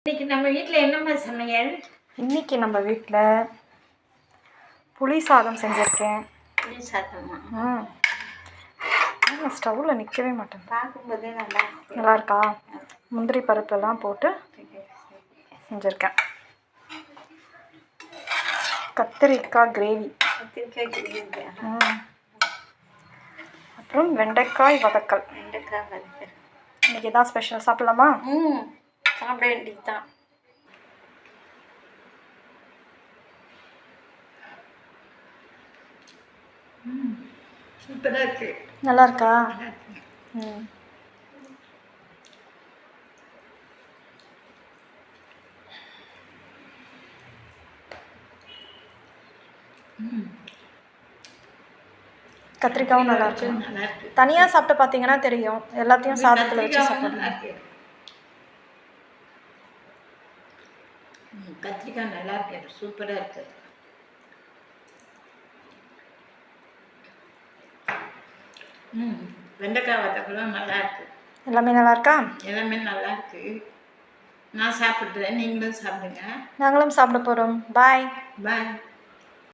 இன்னைக்கு நம்ம வீட்டில் என்னம்மா சமையல்? இன்னைக்கு நம்ம வீட்டில் புளி சாதம் செஞ்சுருக்கேன். புளி சாதமா? ஸ்டவ்வில் நிற்கவே மாட்டேன். பார்க்கும்போதே நல்லா இருக்கா? முந்திரி பருப்பெல்லாம் போட்டு செஞ்சுருக்கேன். கத்திரிக்காய் கிரேவி. அப்புறம் வெண்டைக்காய் வதக்கல். இன்னைக்கு தான் ஸ்பெஷல். சாப்பிடலாமா? சாப்பிட வேண்டியது தான். சூப்பராக இருக்கு. நல்லா இருக்கா? கத்திரிக்காவும் நல்லா இருக்கு. தனியாக சாப்பிட்டு பார்த்தீங்கன்னா தெரியும். எல்லாத்தையும் சாதத்தில் வச்சு சாப்பிடணும். கத்திரிக்காய் நல்லா இருக்கு. சூப்பராக இருக்கு. வெண்டைக்காய் வத்தக்கெல்லாம் நல்லா இருக்கு. எல்லாமே நல்லா இருக்கா? எல்லாமே நல்லா இருக்கு. நான் சாப்பிட்றேன், நீங்களும் சாப்பிடுங்க. நாங்களும் சாப்பிட போகிறோம். பாய். பாய்.